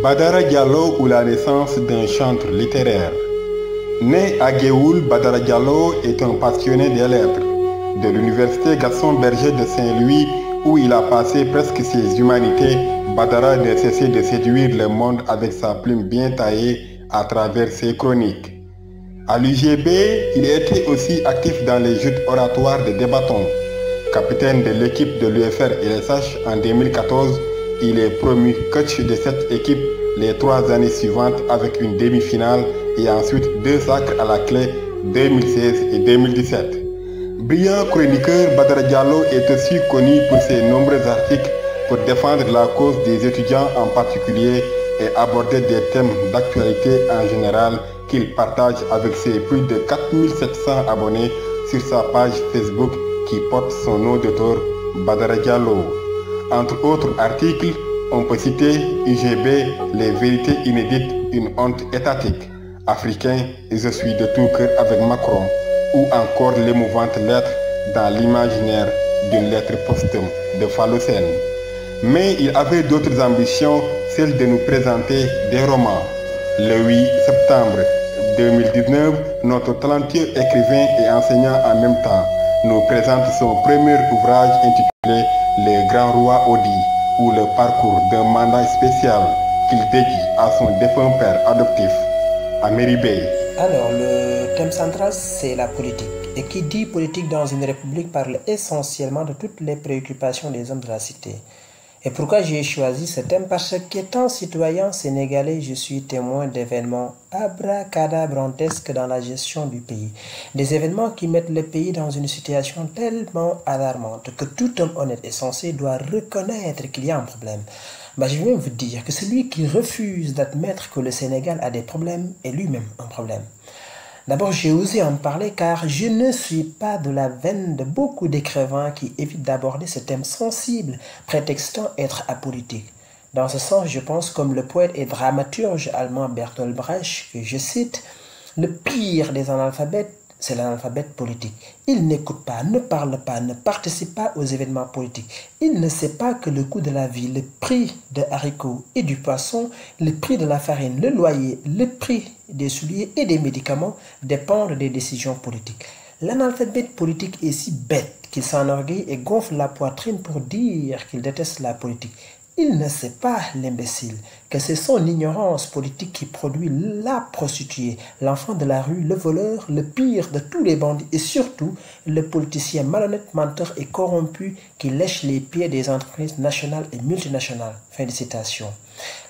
Badara Diallo ou la naissance d'un chantre littéraire. Né à Géoul, Badara Diallo est un passionné des lettres. De l'université Gaston Berger de Saint-Louis, où il a passé presque ses humanités, Badara n'a cessé de séduire le monde avec sa plume bien taillée à travers ses chroniques. À l'UGB, il était aussi actif dans les joutes oratoires de Débattons. Capitaine de l'équipe de l'UFR LSH en 2014, il est promu coach de cette équipe les 3 années suivantes avec une demi-finale et ensuite 2 sacres à la clé 2016 et 2017. Brillant chroniqueur, Badara Diallo est aussi connu pour ses nombreux articles pour défendre la cause des étudiants en particulier et aborder des thèmes d'actualité en général qu'il partage avec ses plus de 4700 abonnés sur sa page Facebook qui porte son nom d'auteur Badara Diallo. Entre autres articles, on peut citer UGB, les vérités inédites, une honte étatique, Africain, je suis de tout cœur avec Macron, ou encore l'émouvante lettre dans l'imaginaire d'une lettre posthume de Phalocène. Mais il avait d'autres ambitions, celle de nous présenter des romans. Le 8 septembre 2019, notre talentueux écrivain et enseignant en même temps nous présente son premier ouvrage intitulé Le Grand Roi Odi, ou le parcours d'un mandat spécial qu'il dédie à son défunt père adoptif, à Meribey. Alors, le thème central, c'est la politique. Et qui dit politique dans une république parle essentiellement de toutes les préoccupations des hommes de la cité. Et pourquoi j'ai choisi ce thème? Parce qu'étant citoyen sénégalais, je suis témoin d'événements abracadabrantesques dans la gestion du pays. Des événements qui mettent le pays dans une situation tellement alarmante que tout homme honnête et sensé doit reconnaître qu'il y a un problème. Je vais même vous dire que celui qui refuse d'admettre que le Sénégal a des problèmes est lui-même un problème. D'abord, j'ai osé en parler car je ne suis pas de la veine de beaucoup d'écrivains qui évitent d'aborder ce thème sensible, prétextant être apolitique. Dans ce sens, je pense comme le poète et dramaturge allemand Bertolt Brecht, que je cite, « Le pire des analphabètes, c'est l'analphabète politique. Il n'écoute pas, ne parle pas, ne participe pas aux événements politiques. Il ne sait pas que le coût de la vie, le prix des haricots et du poisson, le prix de la farine, le loyer, le prix des souliers et des médicaments dépendent des décisions politiques. L'analphabète politique est si bête qu'il s'enorgueille et gonfle la poitrine pour dire qu'il déteste la politique. Il ne sait pas, l'imbécile, que c'est son ignorance politique qui produit la prostituée, l'enfant de la rue, le voleur, le pire de tous les bandits et surtout le politicien malhonnête, menteur et corrompu qui lèche les pieds des entreprises nationales et multinationales. » Fin de citation.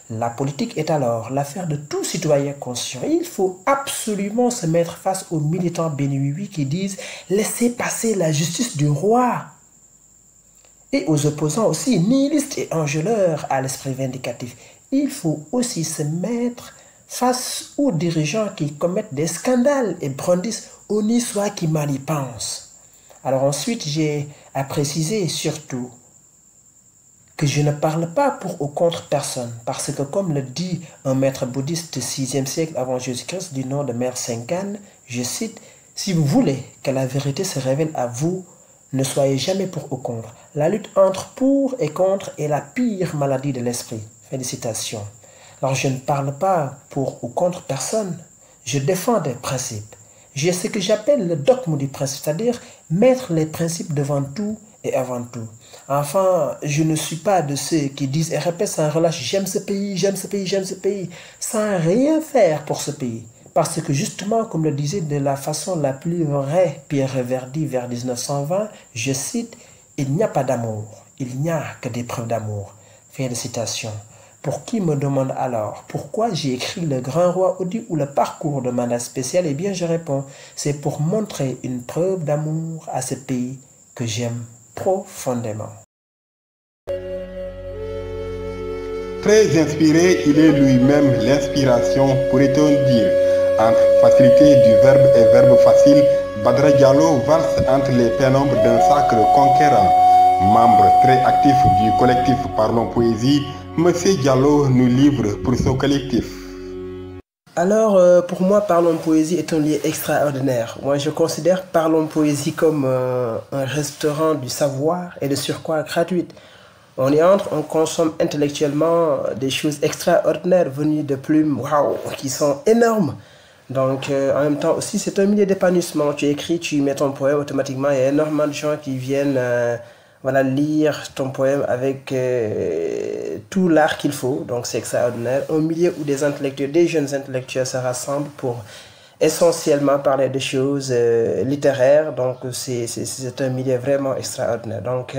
La politique est alors l'affaire de tout citoyen conscient. Il faut absolument se mettre face aux militants béni-oui qui disent « Laissez passer la justice du roi ». Et aux opposants aussi, nihilistes et enjôleurs à l'esprit vindicatif. Il faut aussi se mettre face aux dirigeants qui commettent des scandales et brandissent au nid soit qui mal y pense. Alors ensuite, j'ai à préciser surtout que je ne parle pas pour ou contre personne, parce que comme le dit un maître bouddhiste du 6e siècle avant Jésus-Christ du nom de Mère Senkan, je cite, « Si vous voulez que la vérité se révèle à vous, ne soyez jamais pour ou contre. La lutte entre pour et contre est la pire maladie de l'esprit. » Félicitations. Alors je ne parle pas pour ou contre personne. Je défends des principes. J'ai ce que j'appelle le dogme du principe, c'est-à-dire mettre les principes devant tout et avant tout. Enfin, je ne suis pas de ceux qui disent et répètent sans relâche « j'aime ce pays, j'aime ce pays, j'aime ce pays », sans rien faire pour ce pays. Parce que justement, comme le disait de la façon la plus vraie Pierre Reverdy vers 1920, je cite, « Il n'y a pas d'amour, il n'y a que des preuves d'amour. » Fin de citation. Pour qui me demande alors pourquoi j'ai écrit Le Grand Roi Odi ou le parcours de mandat spécial, eh bien je réponds, c'est pour montrer une preuve d'amour à ce pays que j'aime profondément. Très inspiré, il est lui-même l'inspiration, pourrait-on dire. Entre facilité du verbe et verbe facile, Badara Diallo valse entre les pénombres d'un sacre conquérant. Membre très actif du collectif Parlons Poésie, M. Diallo nous livre pour son collectif. Alors, pour moi, Parlons Poésie est un lieu extraordinaire. Moi, je considère Parlons Poésie comme un restaurant du savoir et de surcroît gratuite. On y entre, on consomme intellectuellement des choses extraordinaires venues de plumes, waouh, qui sont énormes. Donc, en même temps aussi, c'est un milieu d'épanouissement. Tu écris, tu mets ton poème, automatiquement, il y a énormément de gens qui viennent voilà, lire ton poème avec tout l'art qu'il faut. Donc, c'est extraordinaire. Un milieu où des intellectuels, des jeunes intellectuels se rassemblent pour essentiellement parler de choses littéraires. Donc, c'est un milieu vraiment extraordinaire. Donc,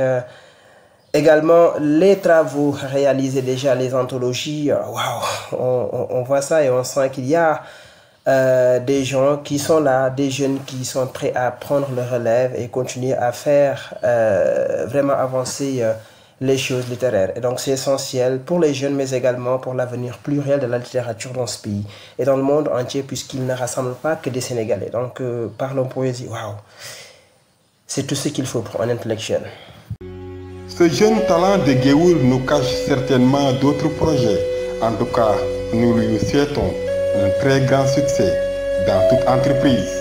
également, les travaux réalisés déjà, les anthologies, waouh, on voit ça et on sent qu'il y a des gens qui sont là, des jeunes qui sont prêts à prendre le relève et continuer à faire vraiment avancer les choses littéraires. Et donc c'est essentiel pour les jeunes, mais également pour l'avenir pluriel de la littérature dans ce pays et dans le monde entier, puisqu'il ne rassemble pas que des Sénégalais. Donc parlons poésie, waouh, c'est tout ce qu'il faut pour un intellectuel. Ce jeune talent de Géoul nous cache certainement d'autres projets. En tout cas, nous lui souhaitons un très grand succès dans toute entreprise.